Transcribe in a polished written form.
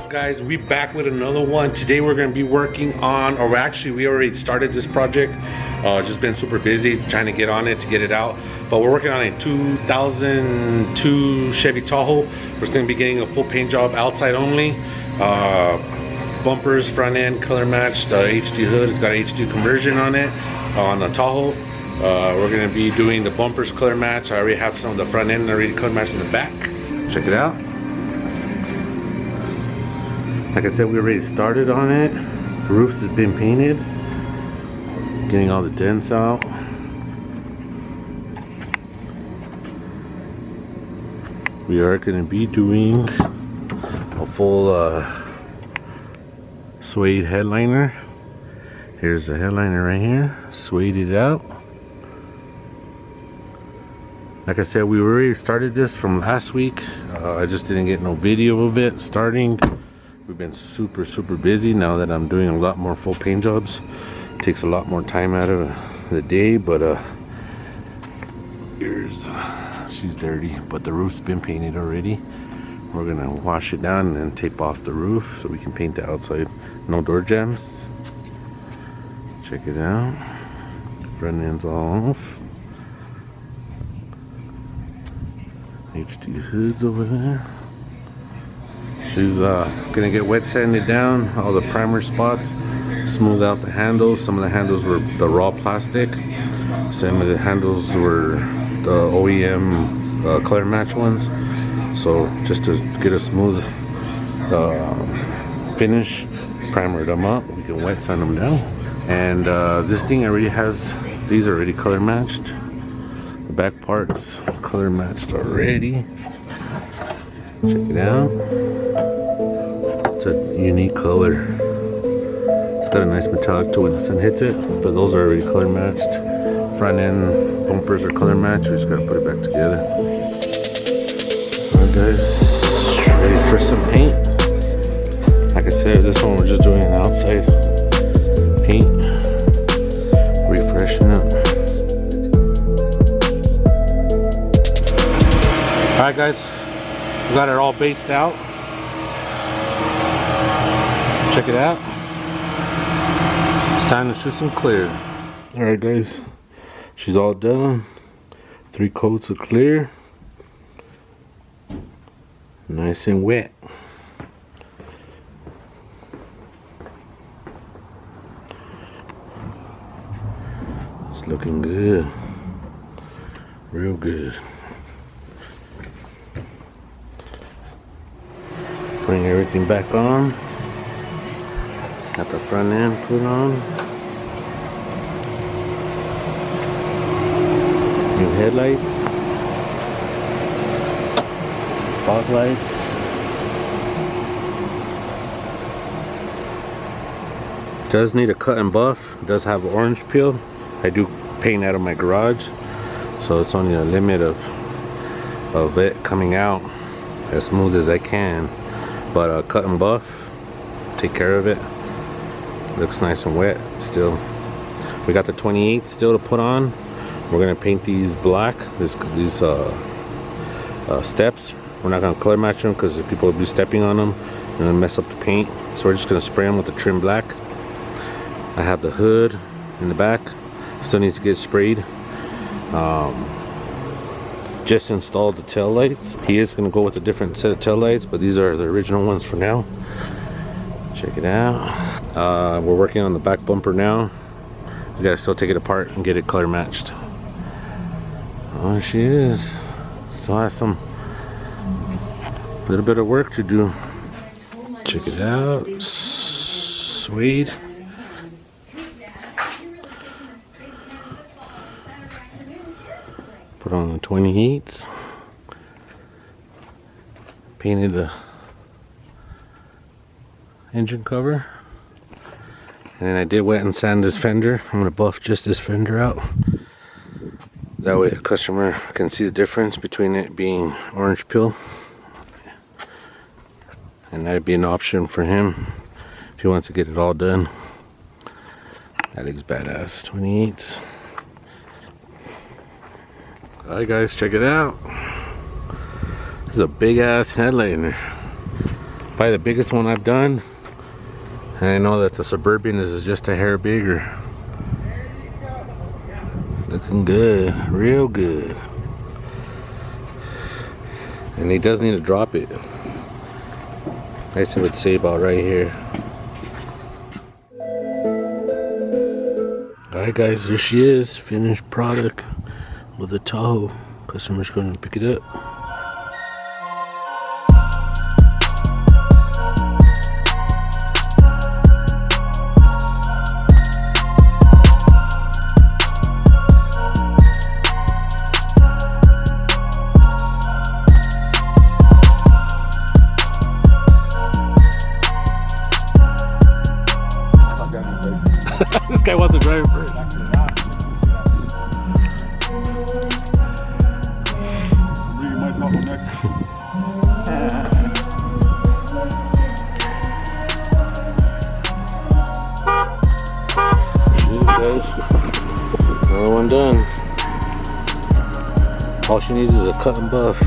Guys, we back with another one. Today we're going to be working on, or actually we already started this project, just been super busy trying to get on it to get it out, but we're working on a 2002 Chevy Tahoe. We're going to be getting a full paint job outside only, bumpers, front end, color matched, HD hood. It's got a HD conversion on it on the Tahoe. We're going to be doing the bumpers color match. I already have some of the front end already color matched in the back. Check it out. Like I said, we already started on it. The roof has been painted. Getting all the dents out. We are going to be doing a full suede headliner. Here's the headliner right here. Suede it out. Like I said, we already started this from last week. I just didn't get no video of it starting. We've been super busy now that I'm doing a lot more full paint jobs. It takes a lot more time out of the day, but she's dirty, but the roof's been painted already. We're gonna wash it down and then tape off the roof so we can paint the outside. No door jams. Check it out. Front end's all off. HD hoods over there. She's gonna get wet sanded down all the primer spots, smooth out the handles. Some of the handles were the raw plastic, some of the handles were the OEM color match ones. So just to get a smooth finish, primer them up. We can wet sand them down. And this thing already has, these are already color matched. The back parts color matched already. Check it out. It's a unique color. It's got a nice metallic to when the sun hits it, but those are already color matched. Front end bumpers are color matched. We just gotta put it back together. Alright guys, ready for some paint. Like I said, this one we're just doing an outside paint, refreshing up. Alright guys, we got it all based out. Check it out. It's time to shoot some clear. Alright guys, she's all done. 3 coats of clear. Nice and wet. It's looking good. Real good. Bring everything back on. Got the front end put on. New headlights. Fog lights. Does need a cut and buff. Does have orange peel. I do paint out of my garage, so it's only a limit of it coming out as smooth as I can. But cut and buff, take care of it. Looks nice and wet still. We got the 28 still to put on. We're gonna paint these black. These steps. We're not gonna color match them because people will be stepping on them and it'll mess up the paint. So we're just gonna spray them with the trim black. I have the hood in the back. Still needs to get sprayed. Just installed the tail lights. He is going to go with a different set of tail lights, but these are the original ones for now. Check it out. We're working on the back bumper now. We gotta still take it apart and get it color matched. Oh, she is. Still has some little bit of work to do. Check it out. Suede. Put on the 28's. Painted the engine cover. And then I did wet and sand this fender. I'm gonna buff just this fender out. That way the customer can see the difference between it being orange peel. And that'd be an option for him if he wants to get it all done. That is badass. 28's. Alright guys, check it out. This is a big ass headliner. Probably the biggest one I've done. And I know that the Suburban is just a hair bigger. Looking good, real good. And he does need to drop it. I guess it would say about right here. Alright guys, here she is, finished product with the Tahoe. Customer's going to pick it up. This guy wants to drive first. Another one done. All she needs is a cut and buff.